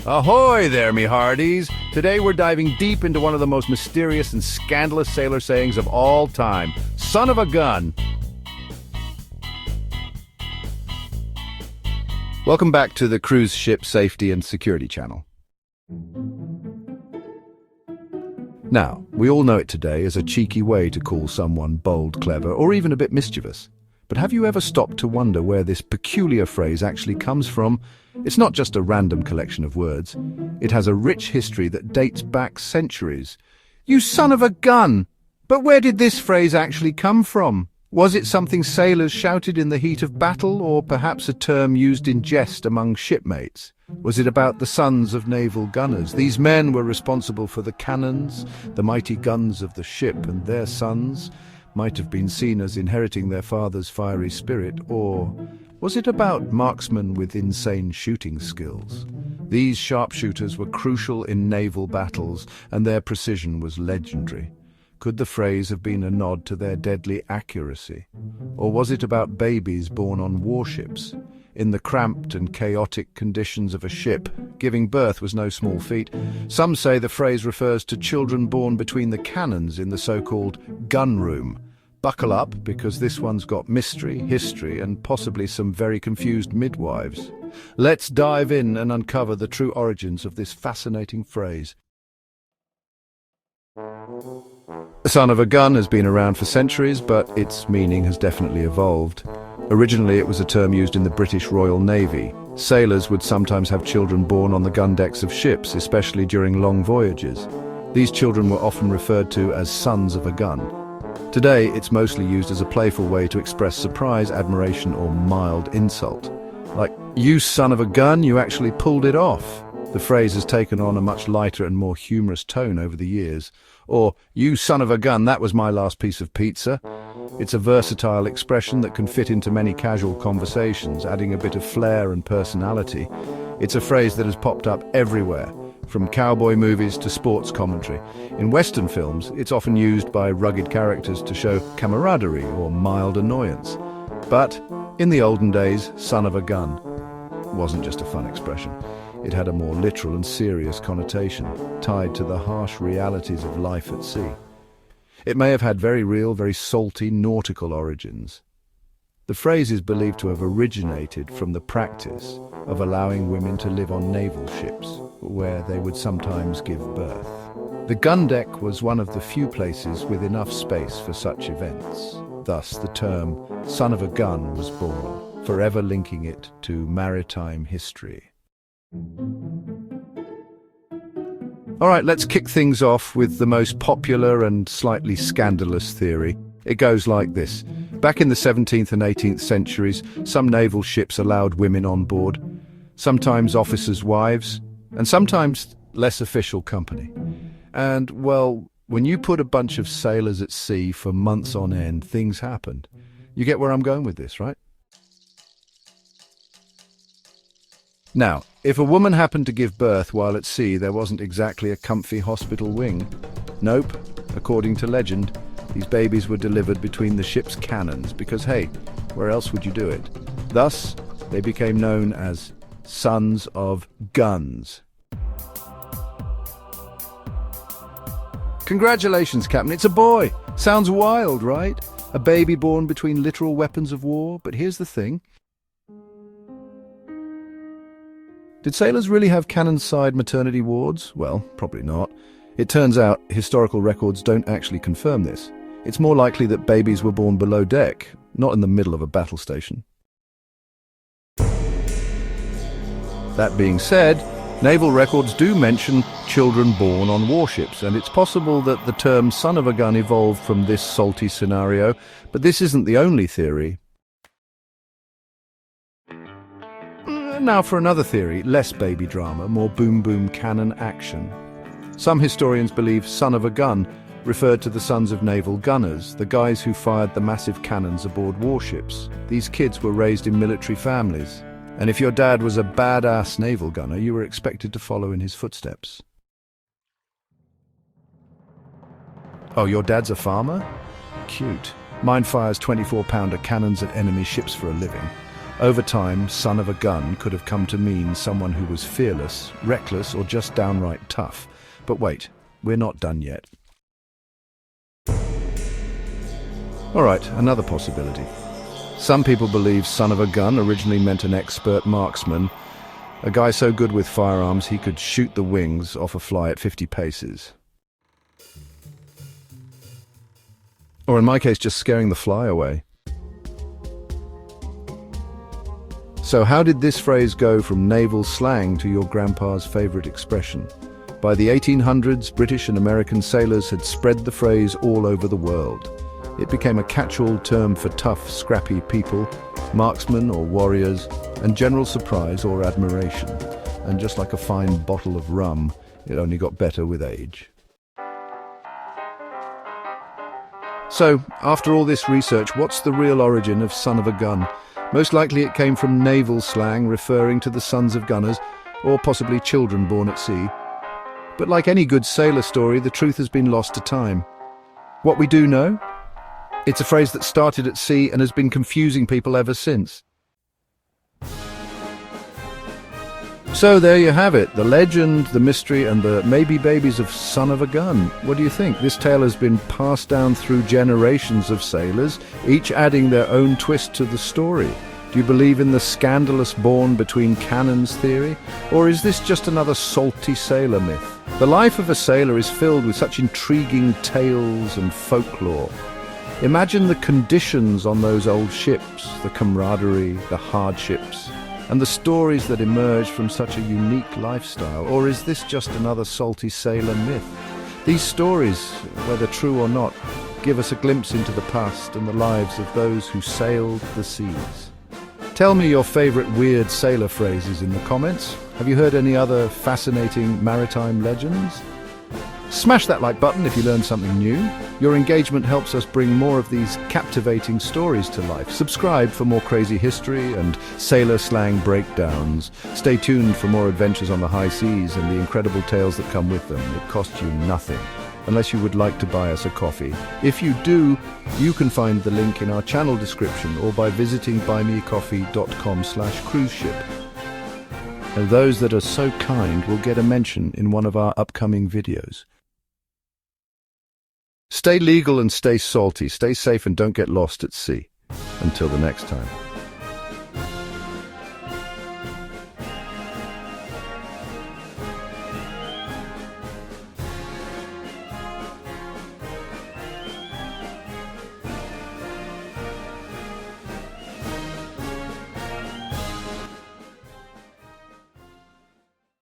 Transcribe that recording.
Ahoy there, me hearties! Today we're diving deep into one of the most mysterious and scandalous sailor sayings of all time. Son of a gun! Welcome back to the Cruise Ship Safety and Security channel. Now, we all know it today as a cheeky way to call someone bold, clever, or even a bit mischievous. But have you ever stopped to wonder where this peculiar phrase actually comes from? It's not just a random collection of words. It has a rich history that dates back centuries. You son of a gun! But where did this phrase actually come from? Was it something sailors shouted in the heat of battle, or perhaps a term used in jest among shipmates? Was it about the sons of naval gunners? These men were responsible for the cannons, the mighty guns of the ship, and their sons might have been seen as inheriting their father's fiery spirit, or was it about marksmen with insane shooting skills? These sharpshooters were crucial in naval battles, and their precision was legendary. Could the phrase have been a nod to their deadly accuracy? Or was it about babies born on warships? In the cramped and chaotic conditions of a ship, giving birth was no small feat. Some say the phrase refers to children born between the cannons in the so-called gun room. Buckle up, because this one's got mystery, history, and possibly some very confused midwives. Let's dive in and uncover the true origins of this fascinating phrase. The son of a gun has been around for centuries, but its meaning has definitely evolved. Originally, it was a term used in the British Royal Navy. Sailors would sometimes have children born on the gun decks of ships, especially during long voyages. These children were often referred to as sons of a gun. Today, it's mostly used as a playful way to express surprise, admiration, or mild insult. Like, "You son of a gun, you actually pulled it off." The phrase has taken on a much lighter and more humorous tone over the years. Or, "You son of a gun, that was my last piece of pizza." It's a versatile expression that can fit into many casual conversations, adding a bit of flair and personality. It's a phrase that has popped up everywhere, from cowboy movies to sports commentary. In Western films, it's often used by rugged characters to show camaraderie or mild annoyance. But in the olden days, son of a gun wasn't just a fun expression. It had a more literal and serious connotation, tied to the harsh realities of life at sea. It may have had very real, very salty nautical origins. The phrase is believed to have originated from the practice of allowing women to live on naval ships, where they would sometimes give birth. The gun deck was one of the few places with enough space for such events. Thus, the term son of a gun was born, forever linking it to maritime history. All right, let's kick things off with the most popular and slightly scandalous theory. It goes like this. Back in the 17th and 18th centuries, some naval ships allowed women on board, sometimes officers' wives, and sometimes less official company. And, well, when you put a bunch of sailors at sea for months on end, things happened. You get where I'm going with this, right? Now, if a woman happened to give birth while at sea, there wasn't exactly a comfy hospital wing. Nope. According to legend, these babies were delivered between the ship's cannons because, hey, where else would you do it? Thus, they became known as sons of guns. Congratulations, Captain, it's a boy. Sounds wild, right? A baby born between literal weapons of war. But here's the thing. Did sailors really have cannon-side maternity wards? Well, probably not. It turns out historical records don't actually confirm this. It's more likely that babies were born below deck, not in the middle of a battle station. That being said, naval records do mention children born on warships, and it's possible that the term son of a gun evolved from this salty scenario, but this isn't the only theory. Now for another theory, less baby drama, more boom-boom cannon action. Some historians believe son of a gun referred to the sons of naval gunners, the guys who fired the massive cannons aboard warships. These kids were raised in military families, and if your dad was a badass naval gunner, you were expected to follow in his footsteps. Oh, your dad's a farmer? Cute. Mine fires 24-pounder cannons at enemy ships for a living. Over time, son of a gun could have come to mean someone who was fearless, reckless, or just downright tough. But wait, we're not done yet. All right, another possibility. Some people believe son of a gun originally meant an expert marksman, a guy so good with firearms he could shoot the wings off a fly at 50 paces. Or in my case, just scaring the fly away. So how did this phrase go from naval slang to your grandpa's favorite expression? By the 1800s, British and American sailors had spread the phrase all over the world. It became a catch-all term for tough, scrappy people, marksmen or warriors, and general surprise or admiration. And just like a fine bottle of rum, it only got better with age. So, after all this research, what's the real origin of son of a gun? Most likely it came from naval slang referring to the sons of gunners, or possibly children born at sea. But like any good sailor story, the truth has been lost to time. What we do know? It's a phrase that started at sea and has been confusing people ever since. So there you have it, the legend, the mystery, and the maybe babies of son of a gun. What do you think? This tale has been passed down through generations of sailors, each adding their own twist to the story. Do you believe in the scandalous born between cannons theory? Or is this just another salty sailor myth? The life of a sailor is filled with such intriguing tales and folklore. Imagine the conditions on those old ships, the camaraderie, the hardships, and the stories that emerge from such a unique lifestyle. Or is this just another salty sailor myth? These stories, whether true or not, give us a glimpse into the past and the lives of those who sailed the seas. Tell me your favorite weird sailor phrases in the comments. Have you heard any other fascinating maritime legends? Smash that like button if you learned something new. Your engagement helps us bring more of these captivating stories to life. Subscribe for more crazy history and sailor slang breakdowns. Stay tuned for more adventures on the high seas and the incredible tales that come with them. It costs you nothing, unless you would like to buy us a coffee. If you do, you can find the link in our channel description or by visiting buymeacoffee.com/cruiseship. And those that are so kind will get a mention in one of our upcoming videos. Stay legal and stay salty. Stay safe and don't get lost at sea. Until the next time.